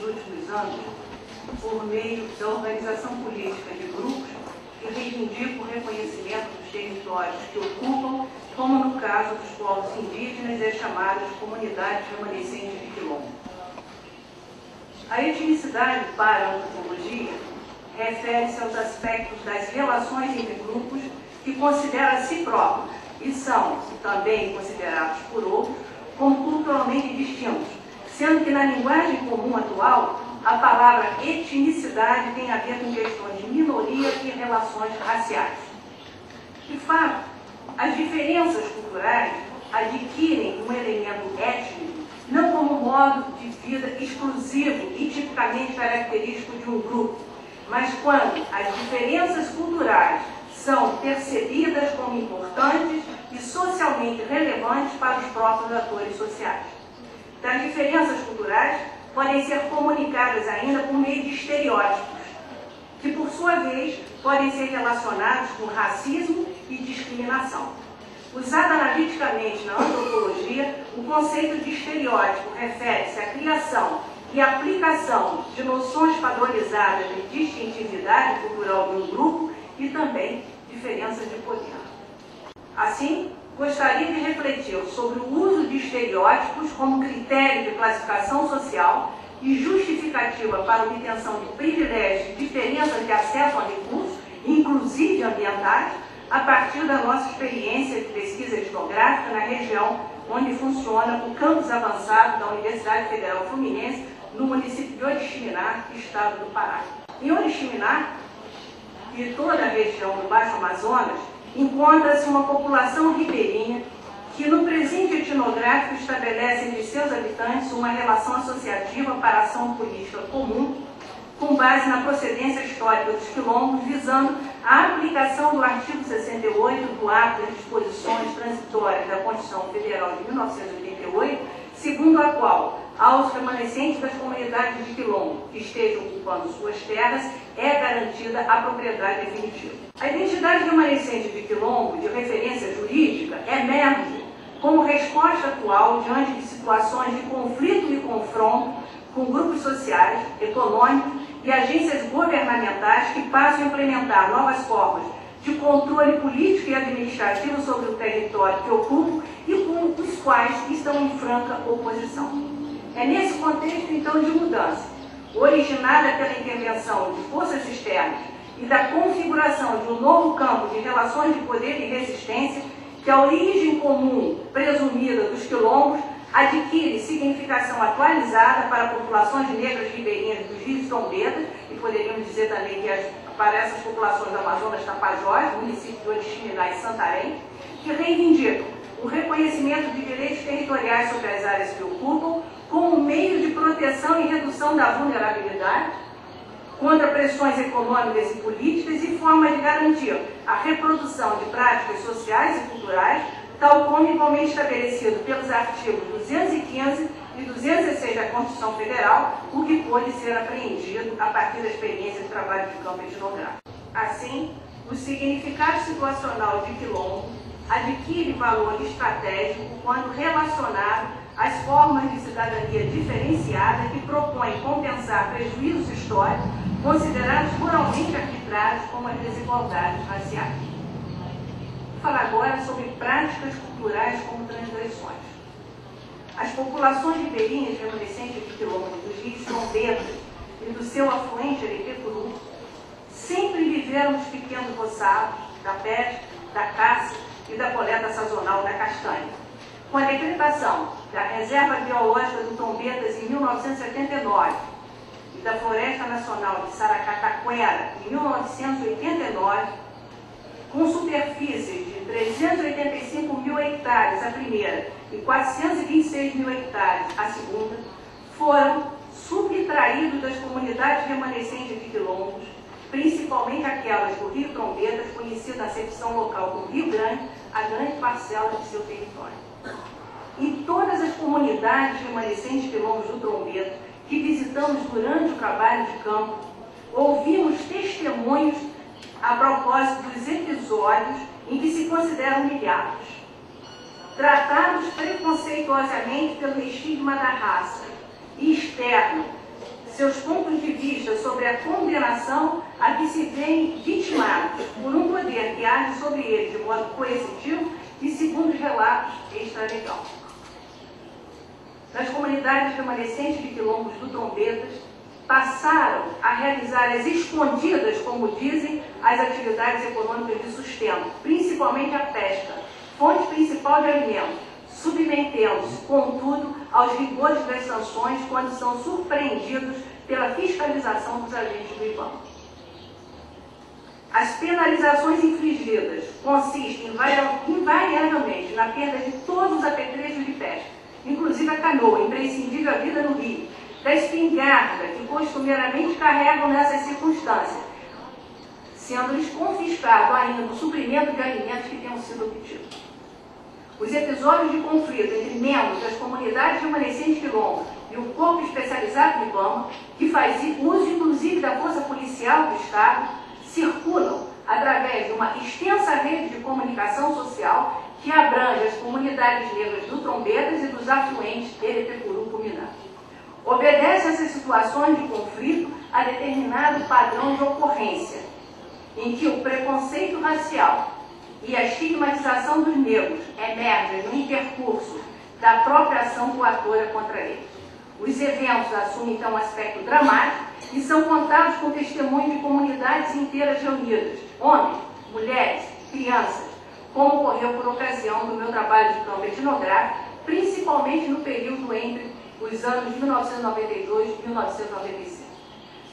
últimos anos por meio da organização política de grupos que reivindicam o reconhecimento dos territórios que ocupam, como no caso dos povos indígenas e as chamadas comunidades remanescentes de quilombo. A etnicidade para a antropologia refere-se aos aspectos das relações entre grupos que consideram a si próprios e são também considerados por outros como culturalmente distintos, sendo que na linguagem comum atual a palavra etnicidade tem a ver com questões de minoria e relações raciais. De fato, as diferenças culturais adquirem um elemento étnico não como modo de vida exclusivo e tipicamente característico de um grupo, mas quando as diferenças culturais são percebidas como importantes e socialmente relevantes para os próprios atores sociais. Das diferenças culturais podem ser comunicadas ainda por meio de estereótipos, que por sua vez podem ser relacionados com racismo e discriminação. Usado analiticamente na antropologia, o conceito de estereótipo refere-se à criação e aplicação de noções padronizadas de distintividade cultural de um grupo e também diferenças de poder. Assim, gostaria de refletir sobre o uso de estereótipos como critério de classificação social e justificativa para a obtenção de privilégios e diferenças de acesso a recursos, inclusive ambientais, a partir da nossa experiência de pesquisa etnográfica na região onde funciona o campus avançado da Universidade Federal Fluminense, no município de Oriximiná, estado do Pará. Em Oriximiná e toda a região do Baixo Amazonas, encontra-se uma população ribeirinha que no presente etnográfico estabelece entre seus habitantes uma relação associativa para a ação política comum, com base na procedência histórica dos quilombos, visando a aplicação do artigo 68 do Ato das Disposições Transitórias da Constituição Federal de 1988, segundo a qual aos remanescentes das comunidades de quilombo que estejam ocupando suas terras é garantida a propriedade definitiva. A identidade remanescente de quilombo, de referência jurídica, emerge como resposta atual diante de situações de conflito e confronto com grupos sociais, econômicos e agências governamentais que passam a implementar novas formas de controle político e administrativo sobre o território que ocupam e com os quais estão em franca oposição. É nesse contexto, então, de mudança, originada pela intervenção de forças externas e da configuração de um novo campo de relações de poder e resistência, que a origem comum presumida dos quilombos adquire significação atualizada para populações negras ribeirinhas dos rios Trombetas, e poderíamos dizer também que para essas populações da Amazonas Tapajós, município de Oriximiná e Santarém, que reivindicam o reconhecimento de direitos territoriais sobre as áreas que ocupam como meio de proteção e redução da vulnerabilidade contra pressões econômicas e políticas e forma de garantir a reprodução de práticas sociais e culturais, tal como igualmente estabelecido pelos artigos 215 e 216 da Constituição Federal, o que pôde ser apreendido a partir da experiência de trabalho de campo etnográfico. Assim, o significado situacional de quilombo adquire valor estratégico quando relacionado às formas de cidadania diferenciada que propõem compensar prejuízos históricos considerados moralmente arbitrários como as desigualdades raciais. Vou falar agora sobre práticas culturais como transgressões. As populações ribeirinhas remanescentes de quilombo dos rios Trombetas e do seu afluente Aretepuru sempre viveram nos pequenos roçados da pesca, da caça e da coleta sazonal da castanha. Com a decretação da Reserva Biológica do Trombetas em 1979 e da Floresta Nacional de Saracataquera em 1989, com superfícies de 385 mil hectares a primeira e 426 mil hectares a segunda, foram subtraídos das comunidades remanescentes de quilombos, principalmente aquelas do Rio Trombetas, conhecida na acepção local como Rio Grande, a grande parcela de seu território. Em todas as comunidades remanescentes de quilombos do Trombetas que visitamos durante o trabalho de campo, ouvimos testemunhos a propósito dos episódios em que se consideram humilhados, tratados preconceituosamente pelo estigma da raça e externo, seus pontos de vista sobre a condenação a que se veem vitimados por um poder que age sobre eles de modo coercitivo e segundo os relatos extralegais. Nas comunidades remanescentes de quilombos do Trombetas, passaram a realizar as escondidas, como dizem, as atividades econômicas de sustento, principalmente a pesca, fonte principal de alimento, submetendo-se, contudo, aos rigores das sanções quando são surpreendidos pela fiscalização dos agentes do IBAMA. As penalizações infligidas consistem invariavelmente na perda de todos os apetrechos de pesca, inclusive a canoa, imprescindível à vida no rio, da espingarda que costumeiramente carregam nessas circunstâncias, sendo-lhes confiscado ainda o suprimento de alimentos que tenham sido obtidos. Os episódios de conflito entre membros das comunidades remanescentes quilombos e o corpo especializado do IBAMA, que faz uso inclusive da força policial do Estado, circulam através de uma extensa rede de comunicação social que abrange as comunidades negras do Trombetas e dos afluentes Eretecuru-Puminá. Obedece essas situações de conflito a determinado padrão de ocorrência, em que o preconceito racial e a estigmatização dos negros emergem no intercurso da própria ação coatora contra eles. Os eventos assumem então um aspecto dramático e são contados com testemunhos de comunidades inteiras reunidas, homens, mulheres, crianças, como ocorreu por ocasião do meu trabalho de campo etnográfico, principalmente no período entre os anos de 1992 e 1995.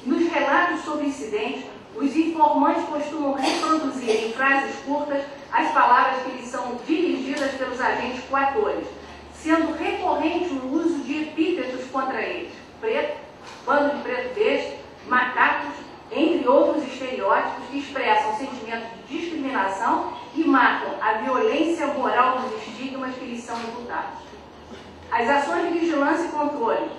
Nos relatos sobre incidentes, os informantes costumam reproduzir em frases curtas as palavras que lhes são dirigidas pelos agentes coatores, sendo recorrente o uso de epítetos contra eles: preto, bando de preto besta, macacos, entre outros estereótipos que expressam sentimentos de discriminação e marcam a violência moral dos estigmas que lhes são imputados. As ações de vigilância e controle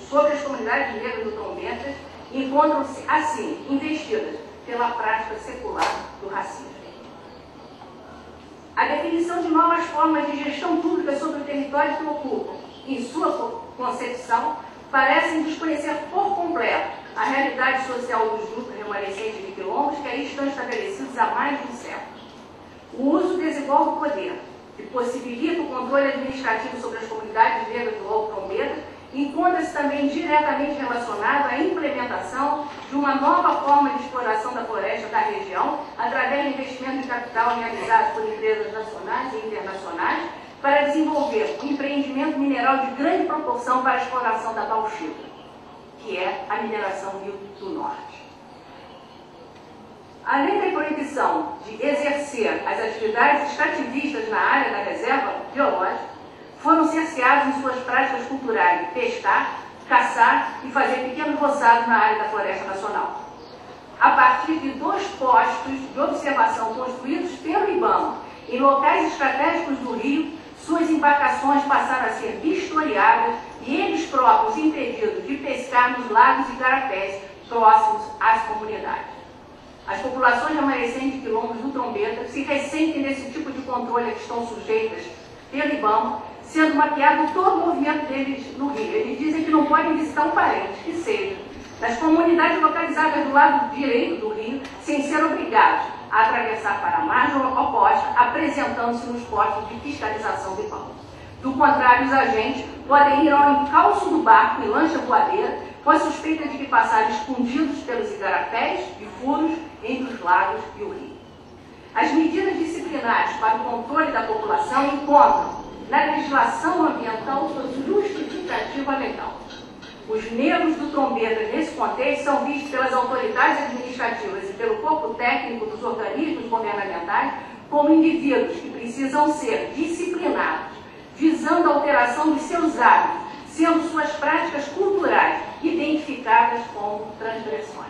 sobre as comunidades negras do Trombetas encontram-se, assim, investidas pela prática secular do racismo. A definição de novas formas de gestão pública sobre o território que ocupam, em sua concepção, parecem desconhecer por completo a realidade social dos grupos remanescentes de quilombos que aí estão estabelecidos há mais de um século. O uso desigual do poder, que possibilita o controle administrativo sobre as comunidades negras do Alto Trombetas, encontra-se também diretamente relacionado à implementação de uma nova forma de exploração da floresta da região, através de investimento de capital realizados por empresas nacionais e internacionais, para desenvolver um empreendimento mineral de grande proporção para a exploração da bauxita, que é a mineração Rio do Norte. Além da proibição de exercer as atividades extrativistas na área da reserva biológica, foram cerceados em suas práticas culturais de pescar, caçar e fazer pequenos roçados na área da Floresta Nacional. A partir de 2 postos de observação construídos pelo IBAMA em locais estratégicos do Rio, suas embarcações passaram a ser vistoriadas e eles próprios impedidos de pescar nos lagos e igarapés próximos às comunidades. As populações remanescentes de quilombos do Trombeta se ressentem desse tipo de controle a que estão sujeitas pelo IBAMA, sendo mapeado todo o movimento deles no Rio. Eles dizem que não podem visitar um parente, que seja nas comunidades localizadas do lado direito do Rio, sem ser obrigados a atravessar para a margem oposta, apresentando-se nos postos de fiscalização do IBAMA. Do contrário, os agentes podem ir ao encalço do barco em lancha voadeira, com a suspeita de que passaram escondidos pelos igarapés e furos entre os lagos e o rio. As medidas disciplinares para o controle da população encontram na legislação ambiental sua justificativa legal. Os negros do Trombeta, nesse contexto, são vistos pelas autoridades administrativas e pelo corpo técnico dos organismos governamentais como indivíduos que precisam ser disciplinados, visando a alteração dos seus hábitos, sendo suas práticas culturais identificadas como transgressões.